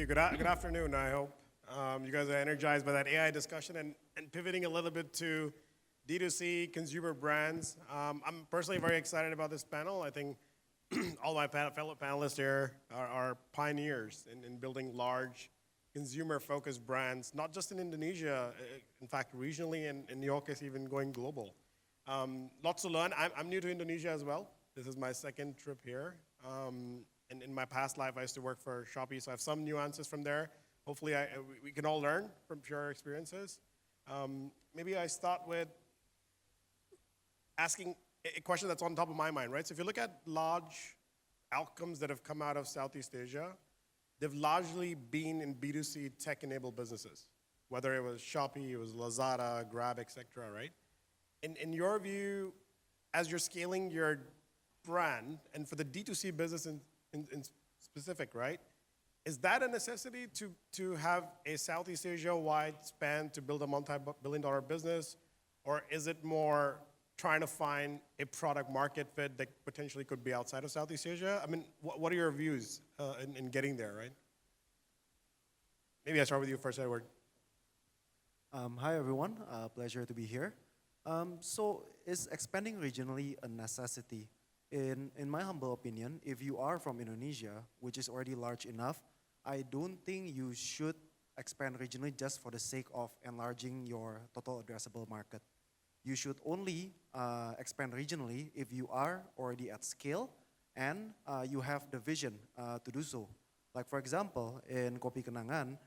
Good afternoon, I hope. You guys are energized by that AI discussion and pivoting a little bit to D2C consumer brands. I'm personally very excited about this panel. I think all my fellow panelists here are pioneers in building large consumer-focused brands, not just in Indonesia, in fact, regionally, and in your case, even going global. Lots to learn. I'm new to Indonesia as well. This is my second trip here. And in my past life, I used to work for Shopee, so I have some nuances from there. Hopefully, we can all learn from your experiences. Maybe I start with asking a question that's on top of my mind, right? So if you look at large outcomes that have come out of Southeast Asia, they've largely been in B2C tech-enabled businesses, whether it was Shopee, it was Lazada, Grab, et cetera, right? In your view, as you're scaling your brand, and for the D2C business in specific, right? Is that a necessity to have a Southeast Asia-wide span to build a multi-billion-dollar business? Or is it more trying to find a product market fit that potentially could be outside of Southeast Asia? I mean, what are your views in getting there, right? Maybe I start with you first, Edward. Hi everyone, pleasure to be here. So is expanding regionally a necessity? In my humble opinion, if you are from Indonesia, which is already large enough, I don't think you should expand regionally just for the sake of enlarging your total addressable market. You should only expand regionally if you are already at scale and you have the vision to do so. Like for example, in Kopi Kenangan,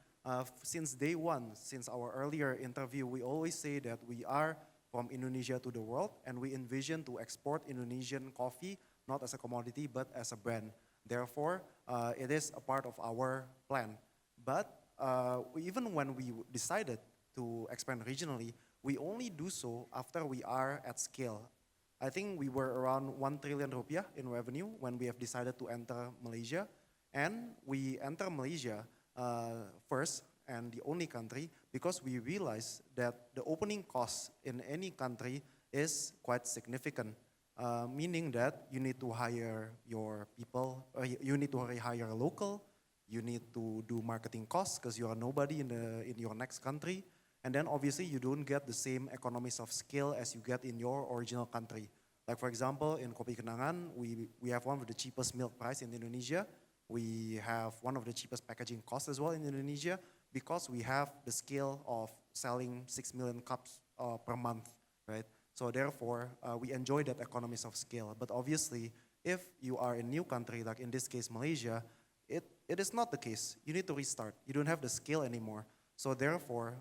since day one, since our earlier interview, we always say that we are from Indonesia to the world, and we envision to export Indonesian coffee not as a commodity but as a brand. Therefore, it is a part of our plan. But even when we decided to expand regionally, we only do so after we are at scale. I think we were around 1 trillion rupiah in revenue when we have decided to enter Malaysia, and we enter Malaysia first and the only country because we realized that the opening cost in any country is quite significant, meaning that you need to hire your people, you need to hire a local, you need to do marketing costs because you are nobody in your next country, and then obviously you don't get the same economies of scale as you get in your original country. Like for example, in Kopi Kenangan, we have one of the cheapest milk price in Indonesia. We have one of the cheapest packaging costs as well in Indonesia because we have the scale of selling 6 million cups per month, right? So therefore, we enjoy that economies of scale. But obviously, if you are a new country, like in this case, Malaysia, it is not the case. You need to restart. You don't have the scale anymore. So therefore,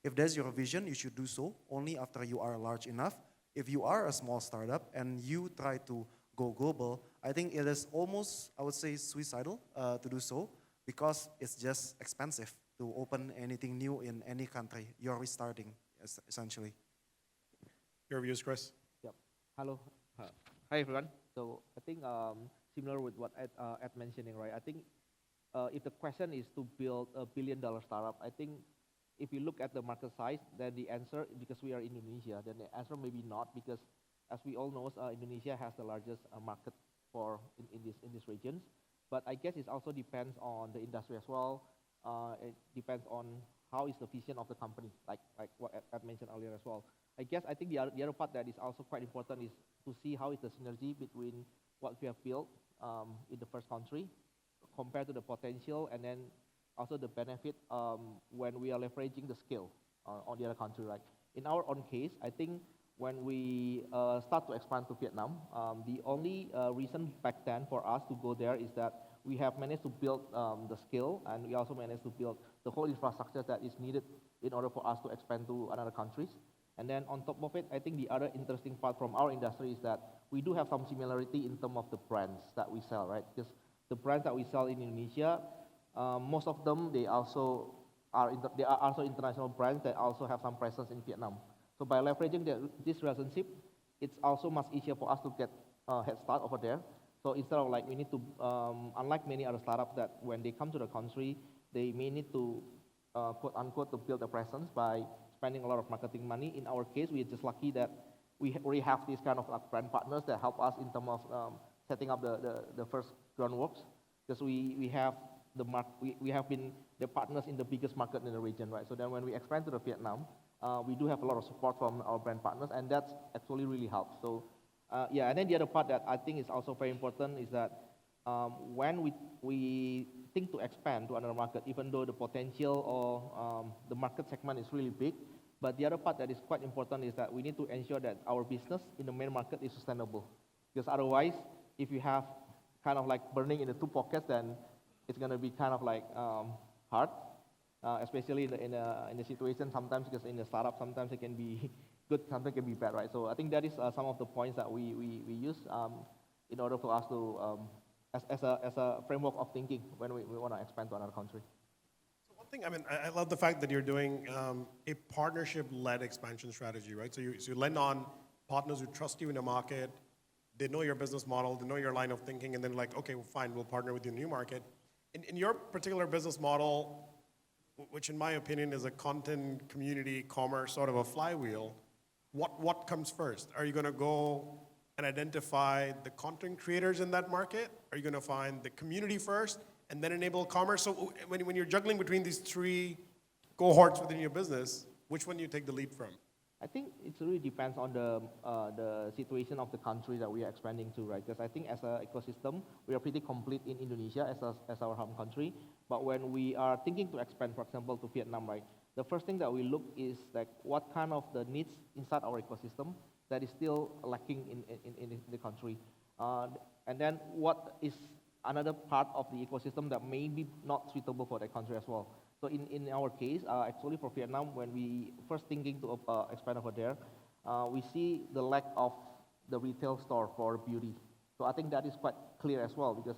if there's your vision, you should do so only after you are large enough. If you are a small startup and you try to go global, I think it is almost, I would say, suicidal to do so because it's just expensive to open anything new in any country. You're restarting, essentially. Your views, Chris? Yep. Hello. Hi, everyone. So I think similar with what Ed mentioning, right? I think if the question is to build a billion-dollar startup, I think if you look at the market size, then the answer, because we are Indonesia, then the answer may be not, because as we all know, Indonesia has the largest market in these regions. But I guess it also depends on the industry as well. It depends on how is the vision of the company, like what Ed mentioned earlier as well. I think the other part that is also quite important is to see how is the synergy between what we have built in the first country compared to the potential, and then also the benefit when we are leveraging the scale on the other country, right? In our own case, I think when we start to expand to Vietnam, the only reason back then for us to go there is that we have managed to build the skill, and we also managed to build the whole infrastructure that is needed in order for us to expand to other countries. And then on top of it, I think the other interesting part from our industry is that we do have some similarity in terms of the brands that we sell, right? Because the brands that we sell in Indonesia, most of them, they are also international brands that also have some presence in Vietnam. So by leveraging this relationship, it's also much easier for us to get a head start over there. So instead of like we need to, unlike many other startups that when they come to the country, they may need to, quote unquote, to build a presence by spending a lot of marketing money. In our case, we're just lucky that we already have these kind of like brand partners that help us in terms of setting up the first groundworks. because we have we have been the partners in the biggest market in the region, right? So then when we expand to the Vietnam, we do have a lot of support from our brand partners, and that's actually really helps. So yeah, and then the other part that I think is also very important is that when we think to expand to another market, even though the potential or the market segment is really big, but the other part that is quite important is that we need to ensure that our business in the main market is sustainable. Because otherwise, if you have kind of like burning in the two pockets, then it's going to be kind of like hard, especially in a situation sometimes, because in a startup, sometimes it can be good, sometimes it can be bad, right? So I think that is some of the points that we use in order for us to, as a framework of thinking when we want to expand to another country. So one thing, I mean, I love the fact that you're doing a partnership-led expansion strategy, right? So you lend on partners who trust you in a market, they know your business model, they know your line of thinking, and then like, okay, well, fine, we'll partner with you in a new market. In your particular business model, which in my opinion is a content, community, commerce, sort of a flywheel, what comes first? Are you going to go and identify the content creators in that market? Are you going to find the community first and then enable commerce? So when you're juggling between these three cohorts within your business, which one do you take the lead from? I think it really depends on the situation of the country that we are expanding to, right? Because I think as an ecosystem, we are pretty complete in Indonesia as our home country. But when we are thinking to expand, for example, to Vietnam, right? The first thing that we look is like what kind of the needs inside our ecosystem that is still lacking in the country. And then what is another part of the ecosystem that may be not suitable for that country as well. So in our case, actually for Vietnam, when we first thinking to expand over there, we see the lack of the retail store for beauty. So I think that is quite clear as well, because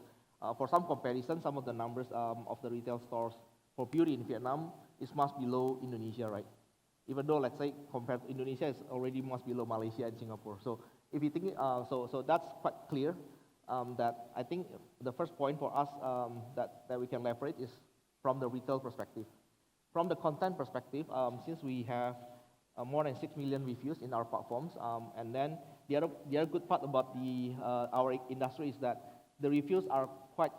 for some comparison, some of the numbers of the retail stores for beauty in Vietnam is much below Indonesia, right? Even though, let's say, compared to Indonesia, it's already much below Malaysia and Singapore. So if you think, so that's quite clear that I think the first point for us that we can leverage is from the retail perspective. From the content perspective, since we have more than 6 million reviews in our platforms, and then the other good part about our industry is that the reviews are quite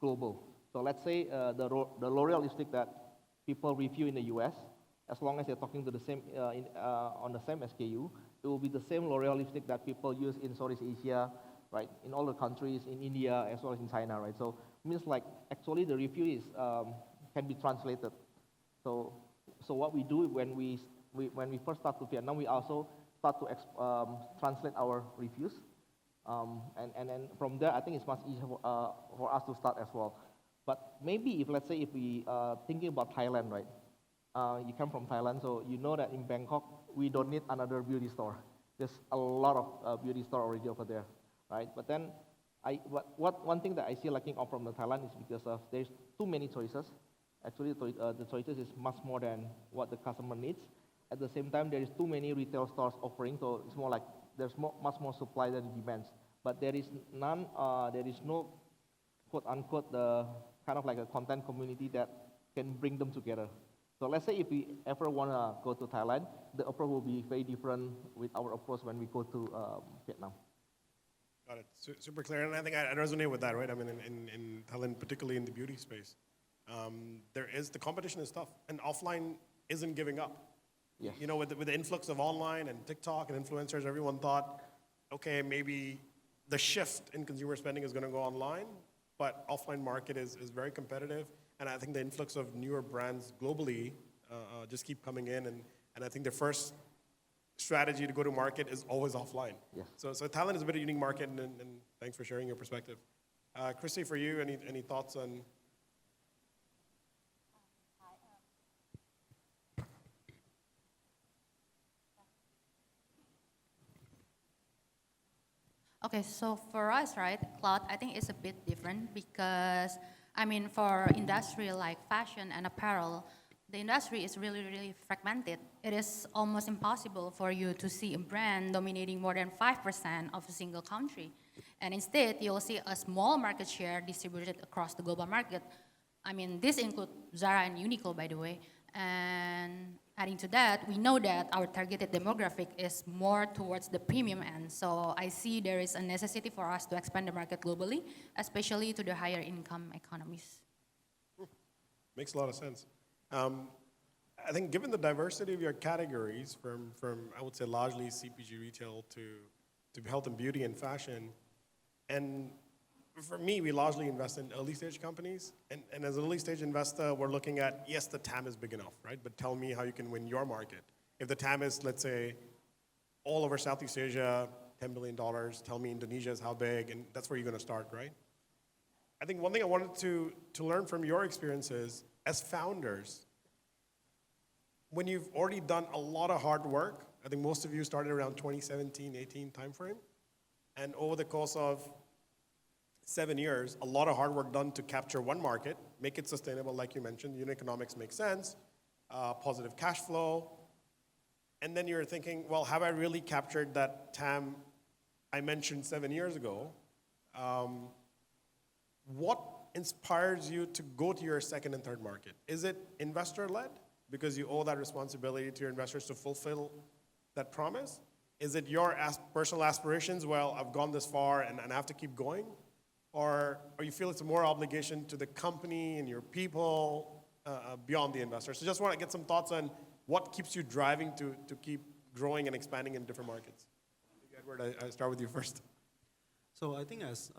global. So let's say the L'Oreal lipstick that people review in the US, as long as they're talking to the same on the same SKU, it will be the same L'Oreal lipstick that people use in Southeast Asia, right? In all the countries, in India as well as in China, right? So it means like actually the review is can be translated. So what we do when we first start to Vietnam, we also start to translate our reviews, and then from there I think it's much easier for us to start as well. But maybe if let's say if we thinking about Thailand, right? You come from Thailand, so you know that in Bangkok we don't need another beauty store. There's a lot of beauty store already over there, right? But then one thing that I see lacking off from the Thailand is because of there's too many choices. Actually, the choices is much more than what the customer needs. At the same time, there is too many retail stores offering, so it's more like there's much more supply than demands. But there is no quote unquote the kind of like a content community that can bring them together. So let's say if we ever want to go to Thailand, the approach will be very different with our approach when we go to Vietnam. Got it. Super clear. And I think I resonate with that, right? I mean, in Thailand, particularly in the beauty space, the competition is tough, and offline isn't giving up. Yes. You know, with the influx of online and TikTok and influencers, everyone thought, okay, maybe the shift in consumer spending is going to go online, but offline market is very competitive. And I think the influx of newer brands globally just keep coming in, and I think the first strategy to go to market is always offline. Yes. So Thailand is a bit of a unique market, and thanks for sharing your perspective. Chrissy, for you, any thoughts on? Okay, so for us, right, cloud, I think it's a bit different because, I mean, for industry like fashion and apparel, the industry is really, really fragmented. It is almost impossible for you to see a brand dominating more than 5% of a single country. And instead, you'll see a small market share distributed across the global market. I mean, this includes Zara and Uniqlo, by the way. And adding to that, we know that our targeted demographic is more towards the premium end. So I see there is a necessity for us to expand the market globally, especially to the higher income economies. Makes a lot of sense. I think given the diversity of your categories, from I would say largely CPG retail to health and beauty and fashion, and for me, we largely invest in early stage companies. And as an early stage investor, we're looking at, yes, the TAM is big enough, right? But tell me how you can win your market. If the TAM is, let's say, all over Southeast Asia, $10 billion, tell me Indonesia is how big, and that's where you're going to start, right? I think one thing I wanted to learn from your experiences as founders, when you've already done a lot of hard work, I think most of you started around 2017, 18 timeframe, and over the course of 7 years, a lot of hard work done to capture one market, make it sustainable, like you mentioned, unit economics make sense, positive cash flow, and then you're thinking, well, have I really captured that TAM I mentioned 7 years ago? What inspires you to go to your second and third market? Is it investor-led, because you owe that responsibility to your investors to fulfill that promise? Is it your personal aspirations, well, I've gone this far and I have to keep going? Or you feel it's more obligation to the company and your people beyond the investor? So just want to get some thoughts on what keeps you driving to keep growing and expanding in different markets. Edward, I start with you first. So I think as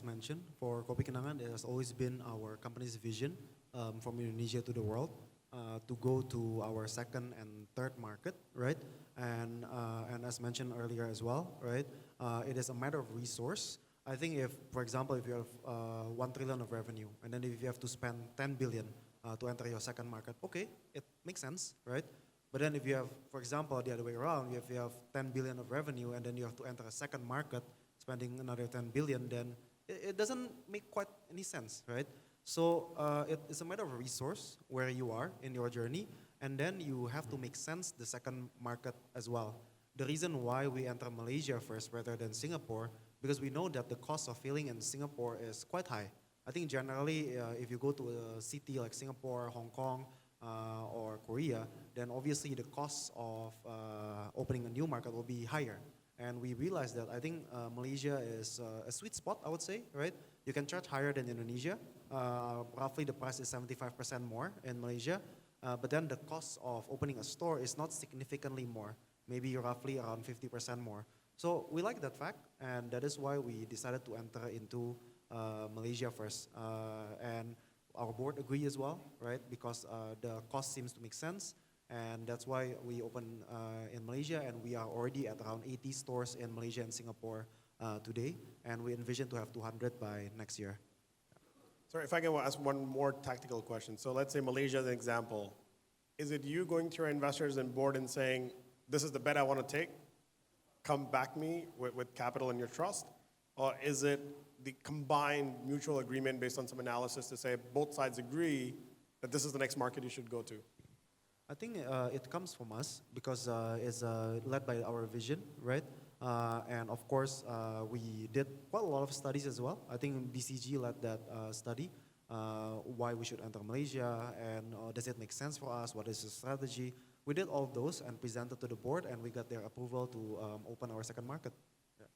mentioned, for Kopi Kenangan, it has always been our company's vision from Indonesia to the world to go to our second and third market, right? And as mentioned earlier as well, right? It is a matter of resource. I think if, for example, if you have 1 trillion of revenue, and then if you have to spend 10 billion to enter your second market, okay, it makes sense, right? But then if you have, for example, the other way around, if you have 10 billion of revenue and then you have to enter a second market, spending another 10 billion, then it doesn't make quite any sense, right? So it's a matter of resource where you are in your journey, and then you have to make sense the second market as well. The reason why we enter Malaysia first rather than Singapore, because we know that the cost of filling in Singapore is quite high. I think generally, if you go to a city like Singapore, Hong Kong, or Korea, then obviously the cost of opening a new market will be higher. And we realized that I think Malaysia is a sweet spot, I would say, right? You can charge higher than Indonesia. Roughly the price is 75% more in Malaysia. But then the cost of opening a store is not significantly more, maybe roughly around 50% more. So we like that fact, and that is why we decided to enter into Malaysia first. And our board agree as well, right? Because the cost seems to make sense. And that's why we open in Malaysia, and we are already at around 80 stores in Malaysia and Singapore today, and we envision to have 200 by next year. Sorry, if I can ask one more tactical question. So let's say Malaysia as an example. Is it you going to your investors and board and saying, this is the bet I want to take, come back me with capital and your trust? Or is it the combined mutual agreement based on some analysis to say both sides agree that this is the next market you should go to? I think it comes from us because it's led by our vision, right? And of course, we did quite a lot of studies as well. I think BCG led that study, why we should enter Malaysia, and does it make sense for us? What is the strategy? We did all of those and presented to the board, and we got their approval to open our second market. Yeah.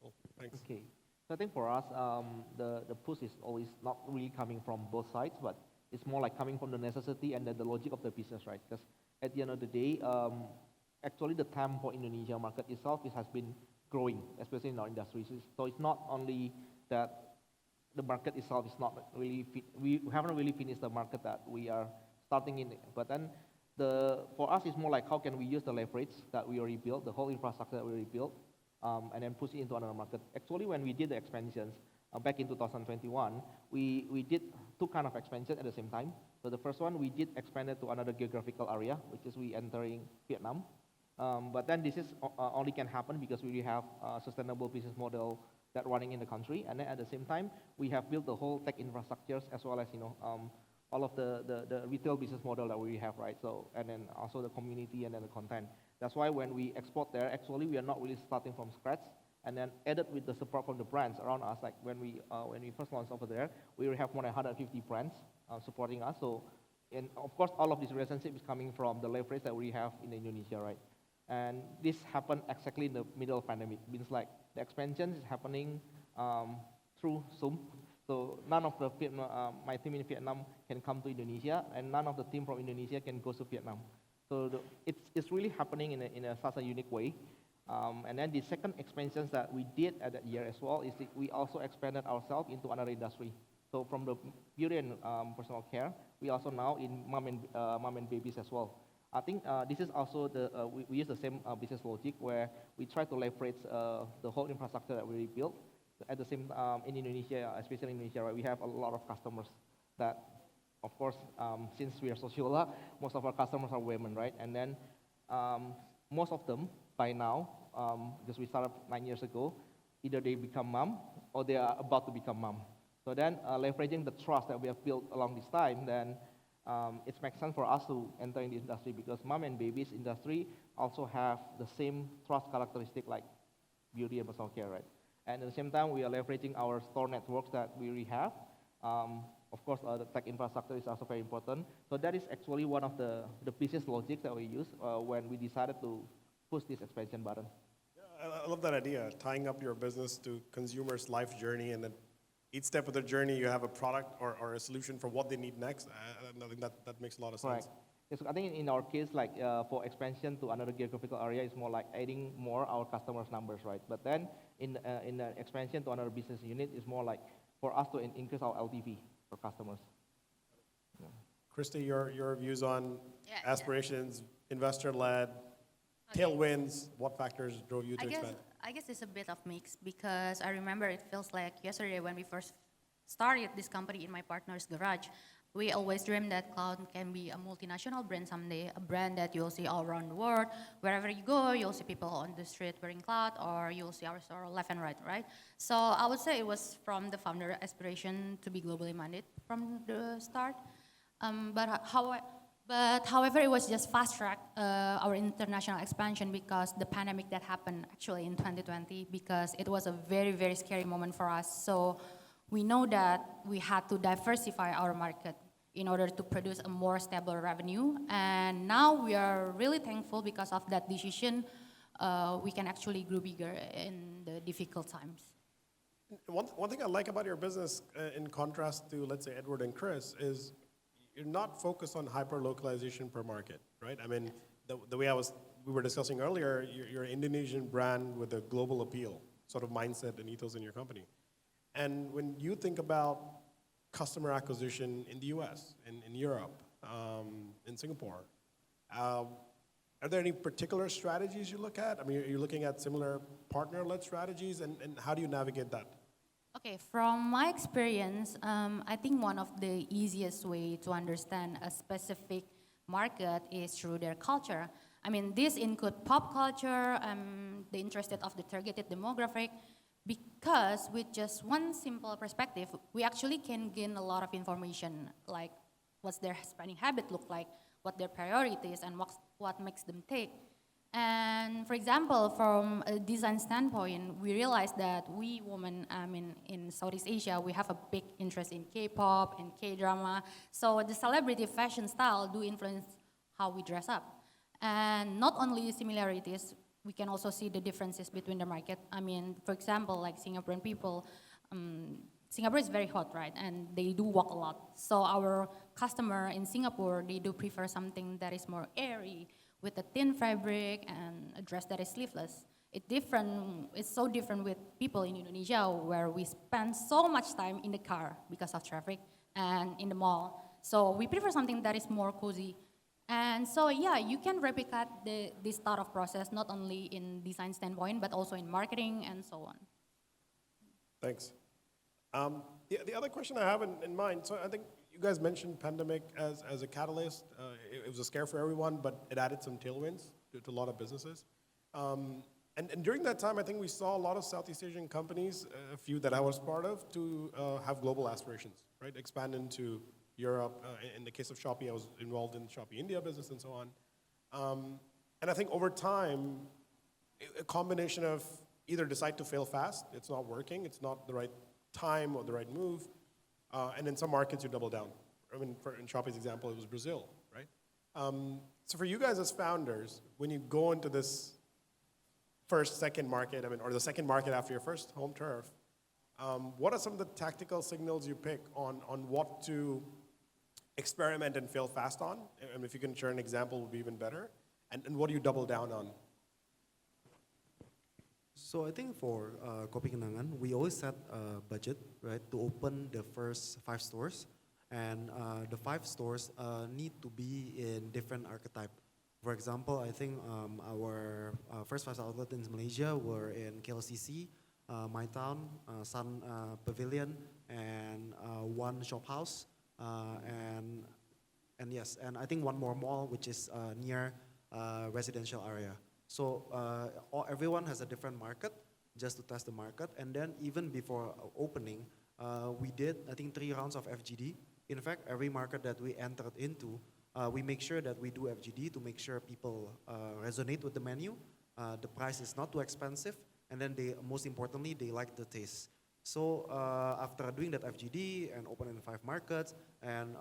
Cool. Thanks. Okay. So I think for us, the push is always not really coming from both sides, but it's more like coming from the necessity and then the logic of the business, right? Because at the end of the day, actually the TAM for Indonesia market itself has been growing, especially in our industry. So it's not only that the market itself is not really, we haven't really finished the market that we are starting in, but then for us it's more like how can we use the leverage that we already built, the whole infrastructure that we already built, and then push it into another market. Actually, when we did the expansions, back in 2021, we did two kind of expansion at the same time. So the first one, we did expand it to another geographical area, which is we entering Vietnam. But then this is only can happen because we really have a sustainable business model that running in the country. And then at the same time, we have built the whole tech infrastructures as well as, all of the retail business model that we have, right? So, and then also the community and then the content. That's why when we export there, actually, we are not really starting from scratch. And then added with the support from the brands around us, like when we first launched over there, we already have more than 150 brands supporting us. So and of course, all of this relationship is coming from the leverage that we have in Indonesia, right? And this happened exactly in the middle of pandemic. Means like the expansion is happening through Zoom. So none of the my team in Vietnam can come to Indonesia, and none of the team from Indonesia can go to Vietnam. So it's really happening in such a unique way. And then the second expansions that we did at that year as well is that we also expanded ourselves into another industry. So from the beauty and personal care, we also now in mom and babies as well. I think this is also we use the same business logic where we try to leverage the whole infrastructure that we built. At the same in Indonesia, especially in Indonesia, right, we have a lot of customers that, of course, since we are Sociola, most of our customers are women, right? And then most of them by now, because we started 9 years ago, either they become mom or they are about to become mom. So then leveraging the trust that we have built along this time, then it makes sense for us to enter in the industry because mom and babies industry also have the same trust characteristic like beauty and personal care, right? And at the same time, we are leveraging our store networks that we already have. Of course, the tech infrastructure is also very important. So that is actually one of the business logics that we use when we decided to push this expansion button. Yeah, I love that idea, tying up your business to consumers' life journey, and then each step of the journey, you have a product or a solution for what they need next. I think that makes a lot of sense. Right. Yes, I think in our case, like for expansion to another geographical area, it's more like adding more our customers' numbers, right? But then in the expansion to another business unit, it's more like for us to increase our LTV for customers. Yeah. Christy, your views on Yeah, aspirations, investor-led, tailwinds, what factors drove you to expand? I guess it's a bit of mix because I remember it feels like yesterday when we first started this company in my partner's garage. We always dreamed that Cloud can be a multinational brand someday, a brand that you'll see all around the world. Wherever you go, you'll see people on the street wearing Cloud, or you'll see our store left and right, right? So I would say it was from the founder aspiration to be globally minded from the start. But however, it was just fast track our international expansion because the pandemic that happened actually in 2020 because it was a very, very scary moment for us. So we know that we had to diversify our market in order to produce a more stable revenue. And now we are really thankful because of that decision, we can actually grow bigger in the difficult times. One thing I like about your business, in contrast to, let's say, Edward and Chris, is you're not focused on hyper-localization per market, right? I mean, the way we were discussing earlier, you're an Indonesian brand with a global appeal sort of mindset and ethos in your company. And when you think about customer acquisition in the US, in Europe, in Singapore, are there any particular strategies you look at? I mean, are you looking at similar partner-led strategies, and how do you navigate that? Okay, from my experience, I think one of the easiest way to understand a specific market is through their culture. I mean, this include pop culture, the interested of the targeted demographic, because with just one simple perspective, we actually can gain a lot of information, like what's their spending habit look like, what their priorities, and what makes them tick. And for example, from a design standpoint, we realized that we women, in Southeast Asia, we have a big interest in K-pop and K-drama. So the celebrity fashion style do influence how we dress up. And not only similarities, we can also see the differences between the market. I mean, for example, like Singaporean people, Singapore is very hot, right? And they do walk a lot. So our customer in Singapore, they do prefer something that is more airy, with a thin fabric and a dress that is sleeveless. It's so different with people in Indonesia where we spend so much time in the car because of traffic and in the mall. So we prefer something that is more cozy. And so yeah, you can replicate this thought of process not only in design standpoint, but also in marketing and so on. Thanks. The other question I have in mind, so I think you guys mentioned pandemic as a catalyst. It was a scare for everyone, but it added some tailwinds to a lot of businesses. And during that time, I think we saw a lot of Southeast Asian companies, a few that I was part of, to have global aspirations, right? Expand into Europe. In the case of Shopee, I was involved in Shopee India business and so on. And I think over time, a combination of either decide to fail fast, it's not working, it's not the right time or the right move, and in some markets you double down, I mean, in Shopee's example, it was Brazil, right? So for you guys as founders, when you go into this first, second market, I mean, or the second market after your first home turf, what are some of the tactical signals you pick on what to experiment and fail fast on? And if you can share an example, would be even better. And what do you double down on? So I think for Kopi Kenangan, we always set a budget, right, to open the first 5 stores. And the 5 stores need to be in different archetype. For example, I think our first 5 outlets in Malaysia were in KLCC, My Town, Sun Pavilion, and 1 shop house. And yes, and I think 1 more mall, which is near residential area. So everyone has a different market, just to test the market. And then even before opening, we did, I think, 3 rounds of FGD. In fact, every market that we entered into, we make sure that we do FGD to make sure people resonate with the menu. The price is not too expensive, and then most importantly, they like the taste. So after doing that FGD and open in 5 markets, and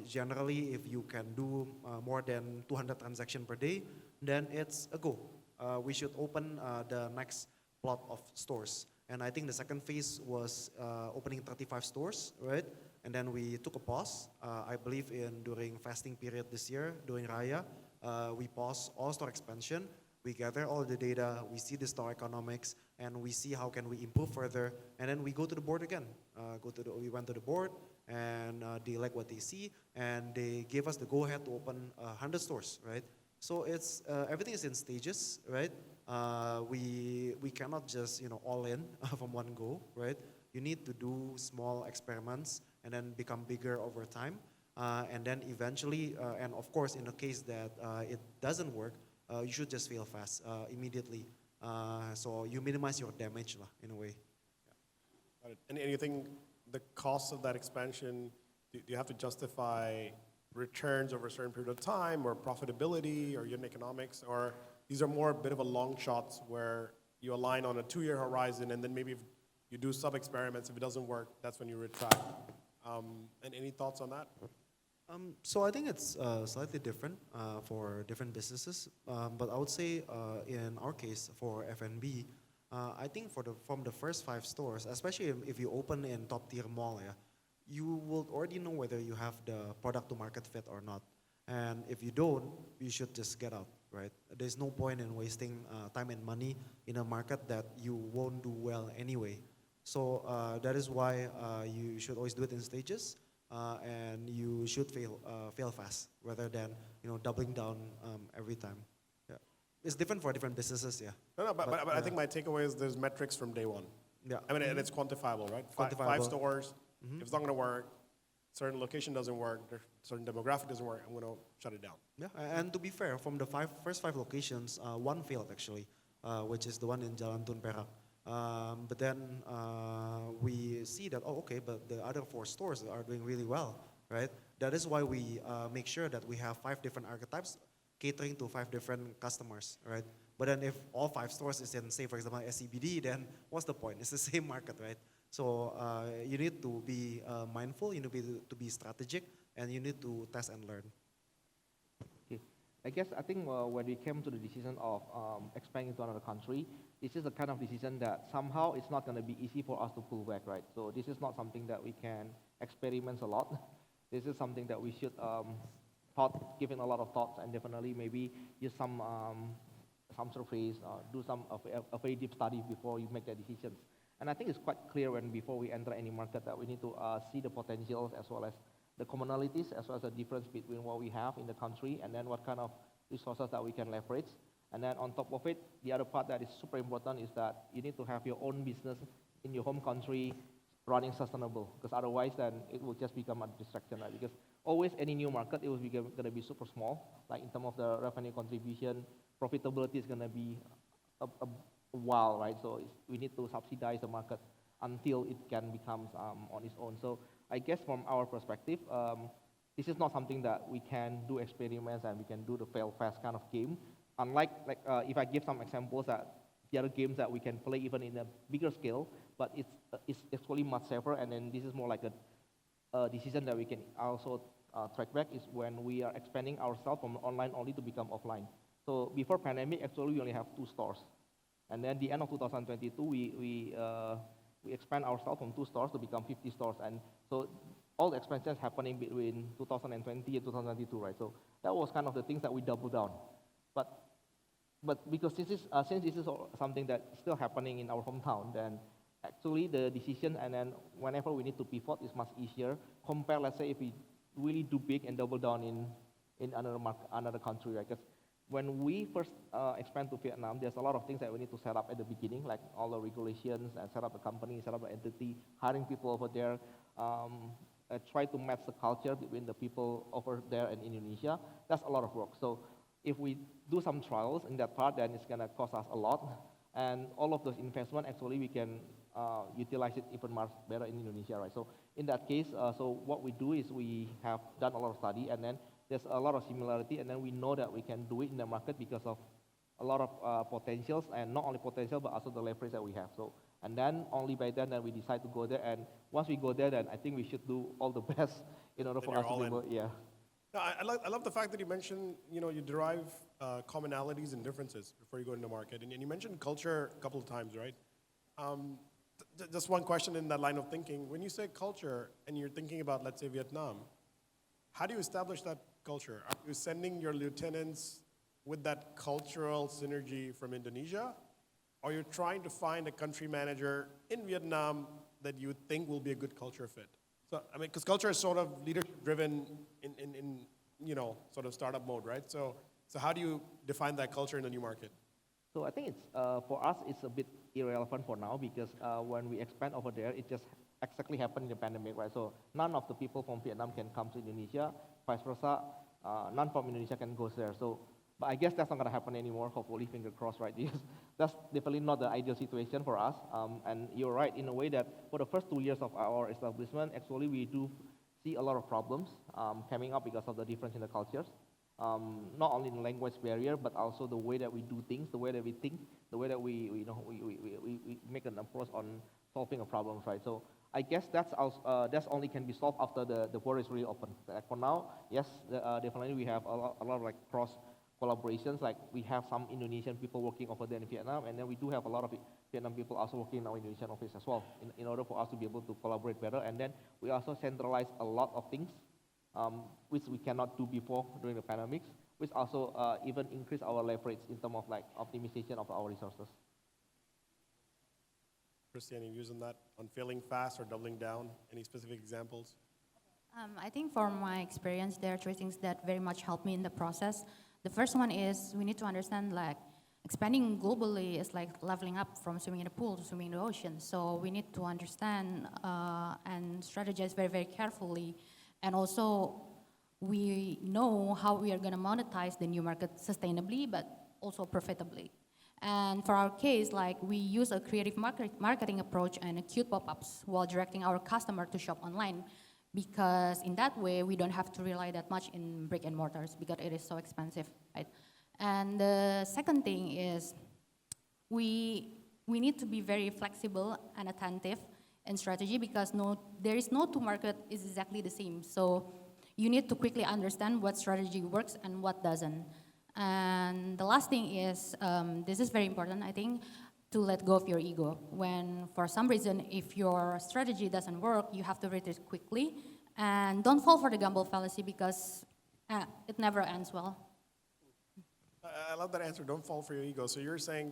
generally if you can do more than 200 transactions per day, then it's a go. We should open the next plot of stores. And I think the second phase was opening 35 stores, right? And then we took a pause. I believe during fasting period this year, during Raya, we paused all store expansion. We gather all the data, we see the store economics, and we see how can we improve further. And then we go to the board again. We went to the board, and they like what they see, and they gave us the go-ahead to open 100 stores, right? So it's everything is in stages, right? We cannot just all in from one go, right? You need to do small experiments and then become bigger over time, and then eventually, and of course, in the case that it doesn't work, you should just fail fast immediately. So you minimize your damage in a way. Got it. And you think the cost of that expansion, do you have to justify returns over a certain period of time, or profitability, or unit economics, or these are more a bit of a long shots where you align on a 2-year horizon, and then maybe if you do sub-experiments, if it doesn't work, that's when you retract. And any thoughts on that? So I think it's slightly different for different businesses, but I would say in our case for F&B, I think from the first 5 stores, especially if you open in top tier mall, you will already know whether you have the product to market fit or not. And if you don't, you should just get out, right? There's no point in wasting time and money in a market that you won't do well anyway. So that is why you should always do it in stages. And you should fail fast rather than doubling down every time. Yeah, it's different for different businesses. Yeah. No, but I think my takeaway is there's metrics from day one. Yeah. I mean, and it's quantifiable, right? Quantifiable. 5 stores. If it's not going to work, certain location doesn't work, certain demographic doesn't work, I'm going to shut it down. Yeah, and to be fair, from the first 5 locations, 1 failed actually, which is the one in Jalan Tun Perak. But then we see that, okay, but the other 4 stores are doing really well, right? That is why we make sure that we have 5 different archetypes catering to 5 different customers, right? But then if all 5 stores is in, say, for example, SCBD, then what's the point? It's the same market, right? So you need to be mindful, you need to be strategic, and you need to test and learn. Okay. I think when we came to the decision of expanding to another country, this is the kind of decision that somehow it's not going to be easy for us to pull back, right? So this is not something that we can experiment a lot. This is something that we should give it a lot of thoughts, and definitely maybe use some surveys, do a very deep study before you make the decisions. And I think it's quite clear before we enter any market that we need to see the potentials as well as the commonalities, as well as the difference between what we have in the country and then what kind of resources that we can leverage. And then on top of it, the other part that is super important is that you need to have your own business in your home country running sustainable, because otherwise then it will just become a distraction, right? Because always any new market, it will be going to be super small, like in terms of the revenue contribution, profitability is going to be a while, right? So we need to subsidize the market until it can become on its own. So I guess from our perspective, this is not something that we can do experiments and we can do the fail fast kind of game. Unlike, if I give some examples that the other games that we can play even in a bigger scale, but it's actually much safer, and then this is more like a decision that we can also track back is when we are expanding ourselves from online only to become offline. So before pandemic, actually we only have 2 stores. And then the end of 2022, we expand ourselves from 2 stores to become 50 stores. And so all the expansions happening between 2020 and 2022, right? So that was kind of the things that we doubled down. But because since this is something that's still happening in our hometown, then actually the decision and then whenever we need to pivot is much easier compared, let's say, if we really do big and double down in another country, right? Because when we first expand to Vietnam, there's a lot of things that we need to set up at the beginning, like all the regulations and set up a company, set up an entity, hiring people over there, try to match the culture between the people over there in Indonesia. That's a lot of work. So if we do some trials in that part, then it's going to cost us a lot. And all of those investment, actually, we can utilize it even much better in Indonesia, right? So in that case, so what we do is we have done a lot of study, and then there's a lot of similarity, and then we know that we can do it in the market because of a lot of potentials, and not only potential, but also the leverage that we have. So, and then only by then we decide to go there, and once we go there, then I think we should do all the best in order for us to be able, yeah. No, I love the fact that you mentioned, you derive commonalities and differences before you go into market. And you mentioned culture a couple of times, right? Just one question in that line of thinking. When you say culture and you're thinking about, let's say, Vietnam, how do you establish that culture? Are you sending your lieutenants with that cultural synergy from Indonesia? Or you're trying to find a country manager in Vietnam that you think will be a good culture fit? So, I mean, because culture is sort of leadership-driven in sort of startup mode, right? So how do you define that culture in a new market? So I think it's, for us, it's a bit irrelevant for now because when we expand over there, it just exactly happened in the pandemic, right? So none of the people from Vietnam can come to Indonesia, vice versa, none from Indonesia can go there. So, but I guess that's not gonna happen anymore, hopefully, finger crossed, right? Because that's definitely not the ideal situation for us. And you're right in a way that for the first 2 years of our establishment, actually we do see a lot of problems coming up because of the difference in the cultures. Not only the language barrier, but also the way that we do things, the way that we think, the way that we make an approach on solving a problem, right? So I guess that's only can be solved after the border is really open. For now, yes, definitely we have a lot of like cross collaborations. Like we have some Indonesian people working over there in Vietnam, and then we do have a lot of Vietnam people also working in our Indonesian office as well, in order for us to be able to collaborate better. And then we also centralize a lot of things which we cannot do before during the pandemics, which also even increase our leverage in terms of like optimization of our resources. Christy, any views on that? On failing fast or doubling down? Any specific examples? I think from my experience, there are 3 things that very much helped me in the process. The first one is we need to understand like expanding globally is like leveling up from swimming in a pool to swimming in the ocean. So we need to understand and strategize very, very carefully. And also we know how we are gonna monetize the new market sustainably, but also profitably. And for our case, like we use a creative marketing approach and cute pop-ups while directing our customer to shop online. Because in that way, we don't have to rely that much in brick and mortars because it is so expensive, right? And the second thing is we need to be very flexible and attentive in strategy because there is no 2 market is exactly the same. So you need to quickly understand what strategy works and what doesn't. And the last thing is, this is very important, I think, to let go of your ego. When, for some reason, if your strategy doesn't work, you have to retreat quickly. And don't fall for the gamble fallacy because it never ends well. I love that answer, don't fall for your ego. So you're saying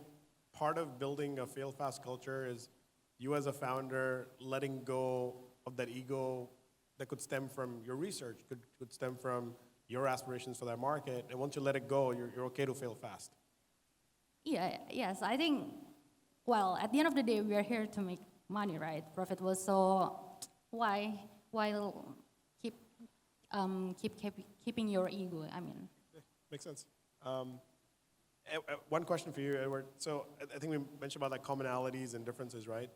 part of building a fail-fast culture is you as a founder letting go of that ego that could stem from your research, could stem from your aspirations for that market. And once you let it go, you're okay to fail fast. Yeah, yes, I think, well, at the end of the day, we are here to make money, right? Profitable, so why keeping your ego, I mean. Yeah, makes sense. One question for you, Edward. So I think we mentioned about like commonalities and differences, right?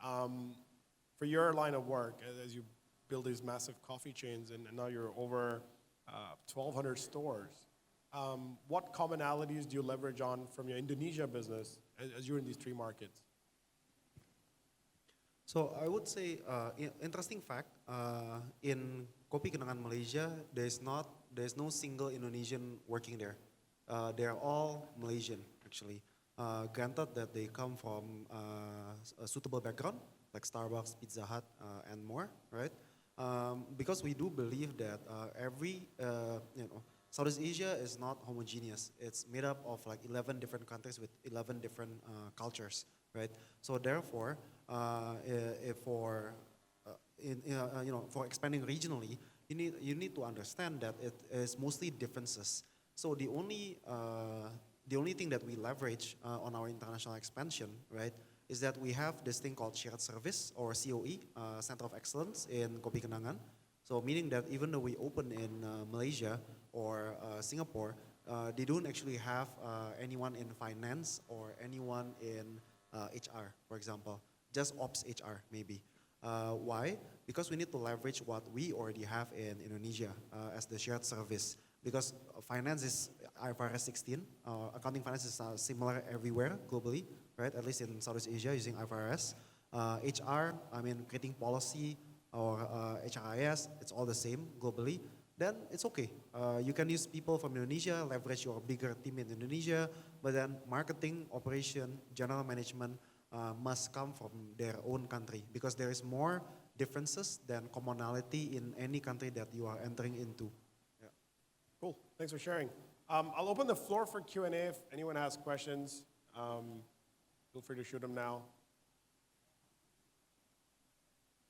For your line of work, as you build these massive coffee chains and now you're over 1,200 stores, what commonalities do you leverage on from your Indonesia business as you're in these 3 markets? So I would say, interesting fact, in Kopi Kenangan Malaysia, there's no single Indonesian working there. They're all Malaysian, actually. Granted that they come from a suitable background, like Starbucks, Pizza Hut, and more, right? Because we do believe that Southeast Asia is not homogeneous. It's made up of like 11 different countries with 11 different cultures, right? So therefore, for expanding regionally, you need to understand that it is mostly differences. So the only thing that we leverage on our international expansion, right, is that we have this thing called shared service or COE, Center of Excellence in Kopi Kenangan. So meaning that even though we open in Malaysia or Singapore, they don't actually have anyone in finance or anyone in HR, for example, just ops HR maybe. Why? Because we need to leverage what we already have in Indonesia as the shared service. Because finance is IFRS 16, accounting finance is similar everywhere globally, right? At least in Southeast Asia using IFRS. HR, I mean creating policy or HRIS, it's all the same globally. Then it's okay. You can use people from Indonesia, leverage your bigger team in Indonesia, but then marketing, operation, general management must come from their own country because there is more differences than commonality in any country that you are entering into. Yeah. Cool, thanks for sharing. I'll open the floor for Q&A if anyone has questions. Feel free to shoot them now.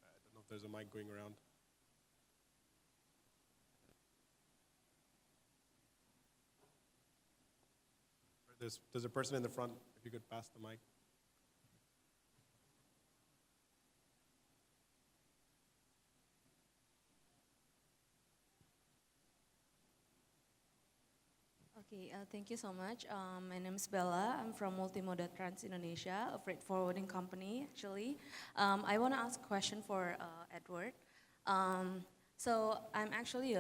I don't know if there's a mic going around. There's a person in the front, if you could pass the mic. Okay, thank you so much. My name is Bella. I'm from Multimoda Trans Indonesia, a freight forwarding company, actually. I want to ask a question for Edward. So I'm actually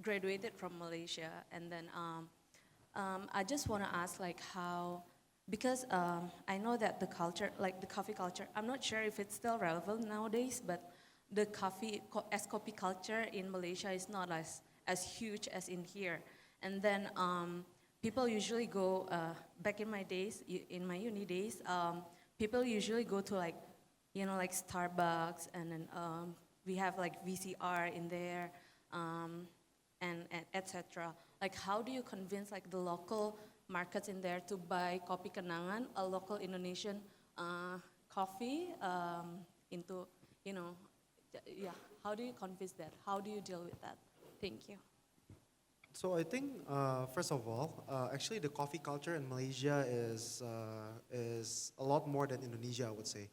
graduated from Malaysia, and then I just want to ask, like, how, because I know that the culture, like the coffee culture, I'm not sure if it's still relevant nowadays, but the coffee culture in Malaysia is not as huge as in here. And then people usually go, back in my days, in my uni days, people usually go to like Starbucks, and then we have like VCR in there, and etc. Like, how do you convince like the local markets in there to buy Kopi Kenangan, a local Indonesian coffee, into, yeah, how do you convince that? How do you deal with that? Thank you. So I think, first of all, actually the coffee culture in Malaysia is a lot more than Indonesia, I would say.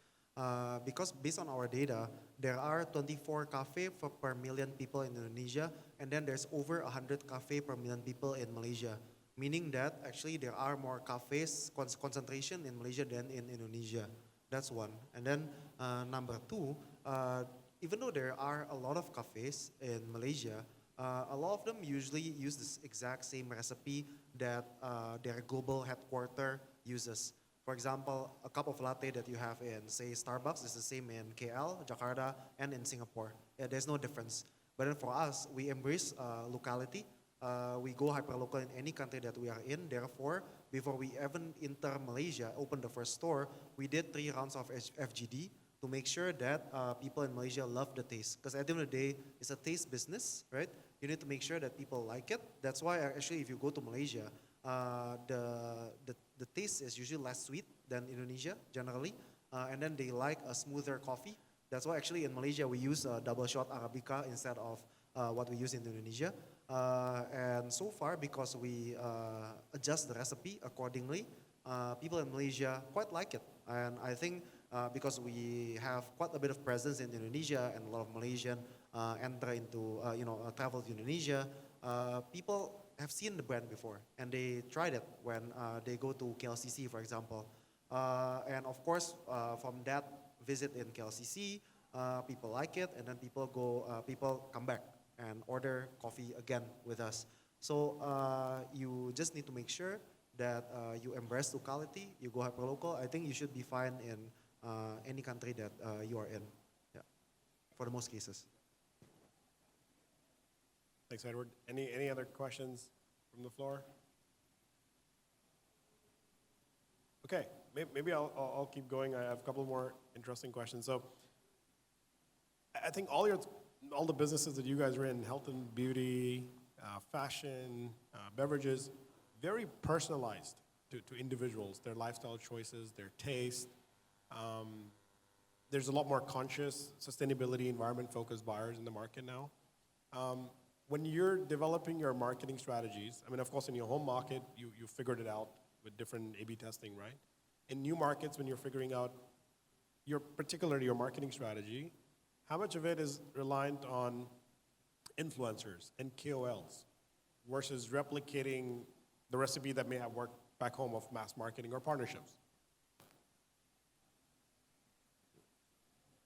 Because based on our data, there are 24 cafes per million people in Indonesia, and then there's over 100 cafes per million people in Malaysia. Meaning that actually there are more cafes concentration in Malaysia than in Indonesia. That's one. And then number two, even though there are a lot of cafes in Malaysia, a lot of them usually use this exact same recipe that their global headquarter uses. For example, a cup of latte that you have in, say, Starbucks is the same in KL, Jakarta, and in Singapore. Yeah, there's no difference. But then for us, we embrace locality. We go hyperlocal in any country that we are in. Therefore, before we even enter Malaysia, open the first store, we did 3 rounds of FGD to make sure that people in Malaysia love the taste. Because at the end of the day, it's a taste business, right? You need to make sure that people like it. That's why actually if you go to Malaysia, the taste is usually less sweet than Indonesia generally. And then they like a smoother coffee. That's why actually in Malaysia we use a double shot Arabica instead of what we use in Indonesia. And so far, because we adjust the recipe accordingly, people in Malaysia quite like it. And I think because we have quite a bit of presence in Indonesia and a lot of Malaysian enter into, travel to Indonesia, people have seen the brand before and they tried it when they go to KLCC, for example. And of course, from that visit in KLCC, people like it, and then people come back and order coffee again with us. So you just need to make sure that you embrace locality, you go hyperlocal. I think you should be fine in any country that you are in, yeah, for the most cases. Thanks, Edward. Any other questions from the floor? Okay, maybe I'll keep going. I have a couple more interesting questions. So I think all the businesses that you guys are in, health and beauty, fashion, beverages, very personalized to individuals, their lifestyle choices, their taste. There's a lot more conscious sustainability, environment-focused buyers in the market now. When you're developing your marketing strategies, I mean, of course, in your home market, you figured it out with different A/B testing, right? In new markets, when you're figuring out particularly your marketing strategy, how much of it is reliant on influencers and KOLs versus replicating the recipe that may have worked back home of mass marketing or partnerships?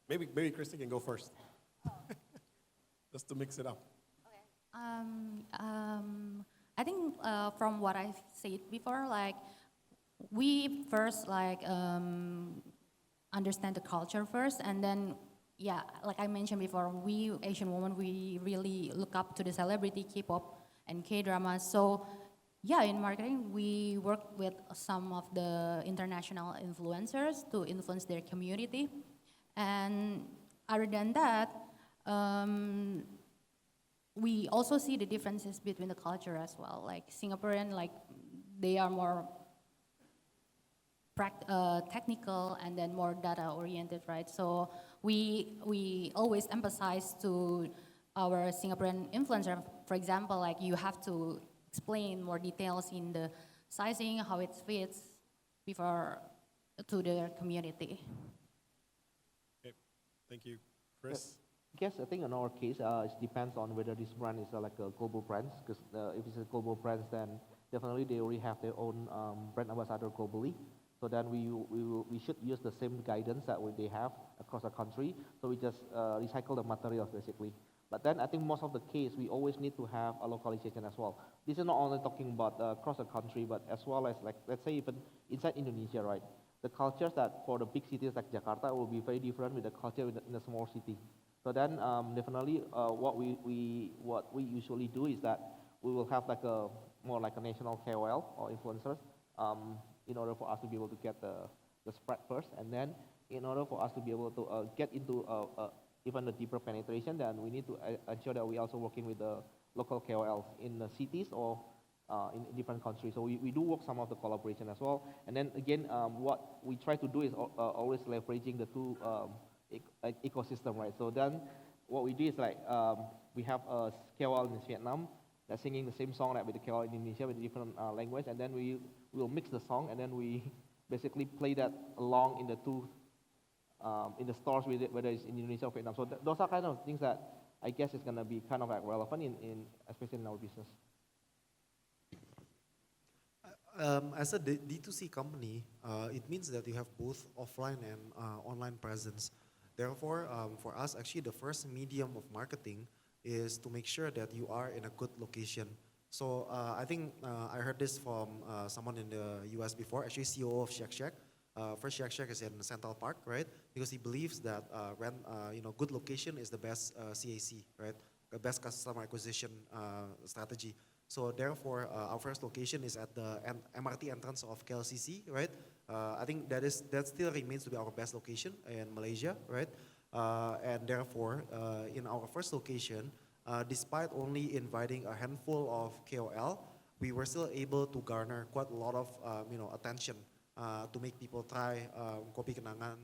Maybe Christy can go first, just to mix it up. I think from what I've said before, like we first understand the culture first, and then yeah, like I mentioned before, we Asian women, we really look up to the celebrity K-pop and K-dramas. So yeah, in marketing, we work with some of the international influencers to influence their community. And other than that, we also see the differences between the culture as well. Like Singaporean, like they are more technical and then more data oriented, right? So we always emphasize to our Singaporean influencer, for example, like you have to explain more details in the sizing, how it fits before to their community. Okay, thank you. Chris? Yes, I think in our case, it depends on whether this brand is like a global brand, because if it's a global brand, then definitely they already have their own brand ambassador globally. So then we should use the same guidance that they have across the country. So we just recycle the materials basically. But then I think most of the case, we always need to have a localization as well. This is not only talking about across the country, but as well as like, let's say even inside Indonesia, right? The cultures that for the big cities like Jakarta will be very different with the culture in a small city. So then definitely what we usually do is that we will have like more like a national KOL or influencers in order for us to be able to get the spread first, and then in order for us to be able to get into even a deeper penetration, then we need to ensure that we also working with the local KOLs in the cities or in different countries. So we do work some of the collaboration as well. And then again, what we try to do is always leveraging the two ecosystem, right? So then what we do is like we have a KOL in Vietnam that's singing the same song like with the KOL in Indonesia with a different language, and then we will mix the song, and then we basically play that along in the two in the stores, whether it's in Indonesia or Vietnam. So those are kind of things that I guess is going to be kind of like relevant in especially in our business. As a D2C company, it means that you have both offline and online presence. Therefore, for us, actually, the first medium of marketing is to make sure that you are in a good location. So I think I heard this from someone in the US before, actually CEO of Shack Shack. First Shack Shack is in Central Park, right? Because he believes that good location is the best CAC, right? The best customer acquisition strategy. So therefore, our first location is at the MRT entrance of KLCC, right? I think that still remains to be our best location in Malaysia, right? And therefore, in our first location, despite only inviting a handful of KOL, we were still able to garner quite a lot of attention to make people try Kopi Kenangan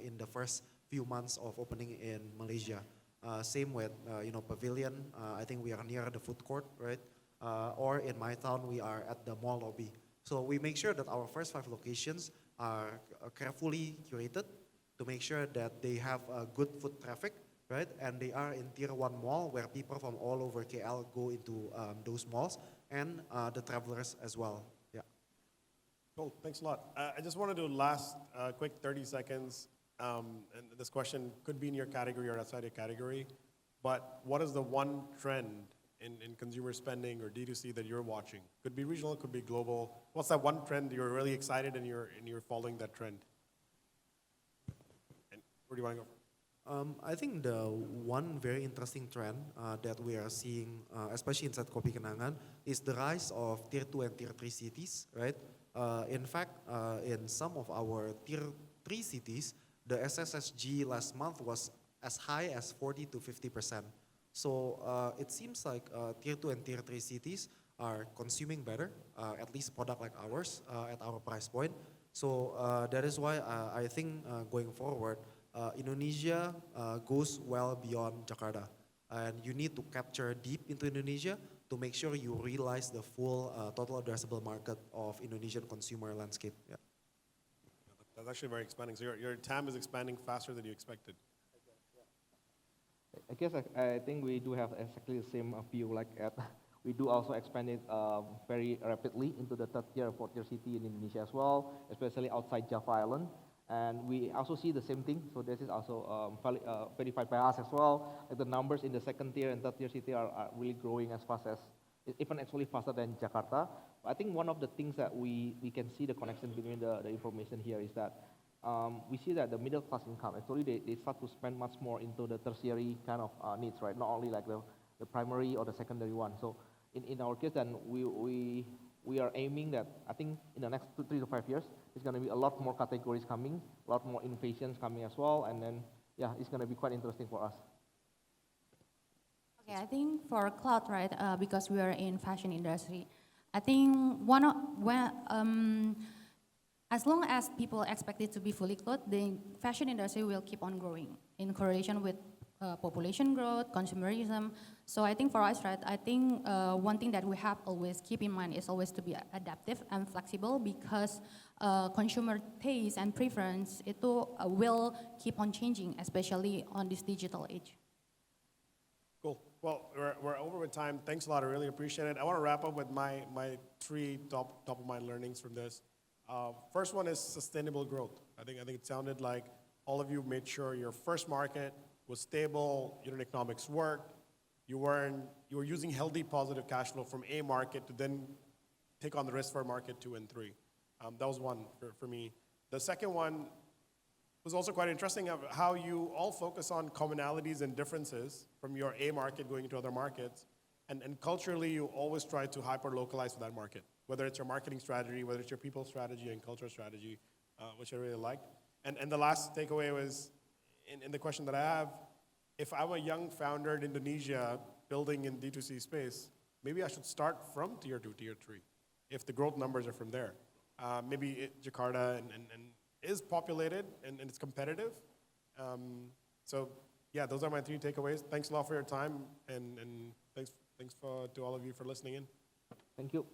in the first few months of opening in Malaysia. Same with Pavilion. I think we are near the food court, right? Or in my town, we are at the mall lobby. So we make sure that our first 5 locations are carefully curated to make sure that they have good foot traffic, right? And they are in Tier 1 mall where people from all over KL go into those malls, and the travelers as well. Yeah. Cool, thanks a lot. I just want to do last quick 30 seconds, and this question could be in your category or outside your category, but what is the one trend in consumer spending or D2C that you're watching? Could be regional, could be global. What's that one trend you're really excited and you're following that trend? Where do you want to go? I think the one very interesting trend that we are seeing, especially inside Kopi Kenangan, is the rise of tier 2 and tier 3 cities, right? In fact, in some of our tier 3 cities, the SSSG last month was as high as 40 to 50%. So it seems like tier 2 and tier 3 cities are consuming better, at least product like ours at our price point. So that is why I think going forward, Indonesia goes well beyond Jakarta. And you need to capture deep into Indonesia to make sure you realize the full total addressable market of Indonesian consumer landscape. Yeah. That's actually very expanding. So your TAM is expanding faster than you expected. I guess I think we do have exactly the same view like Ed. We do also expand it very rapidly into the third tier, fourth tier city in Indonesia as well, especially outside Java Island. And we also see the same thing. So this is also verified by us as well. Like the numbers in the second tier and third tier city are really growing as fast as, even actually faster than Jakarta. But I think one of the things that we can see the connection between the information here is that we see that the middle class income, actually they start to spend much more into the tertiary kind of needs, right? Not only like the primary or the secondary one. So in our case, then we are aiming that I think in the next 3 to 5 years, it's going to be a lot more categories coming, a lot more innovations coming as well, and then yeah, it's going to be quite interesting for us. Okay, I think for cloud, right, because we are in fashion industry, I think as long as people expect it to be fully clothed, the fashion industry will keep on growing in correlation with population growth, consumerism. So I think for us, right, I think one thing that we have always keep in mind is always to be adaptive and flexible because consumer taste and preference will keep on changing, especially on this digital age. Cool. Well, we're over with time. Thanks a lot. I really appreciate it. I want to wrap up with my 3 top of mind learnings from this. First one is sustainable growth. I think it sounded like all of you made sure your first market was stable, unit economics worked, you were using healthy positive cash flow from a market to then take on the risk for market 2 and 3. That was one for me. The second one was also quite interesting of how you all focus on commonalities and differences from your A market going into other markets. And culturally, you always try to hyper-localize for that market, whether it's your marketing strategy, whether it's your people strategy and culture strategy, which I really liked. And the last takeaway was, in the question that I have, if I'm a young founder in Indonesia building in D2C space, maybe I should start from tier 2, tier 3, if the growth numbers are from there. Maybe Jakarta and is populated and it's competitive. So yeah, those are my 3 takeaways. Thanks a lot for your time and thanks to all of you for listening in. Thank you.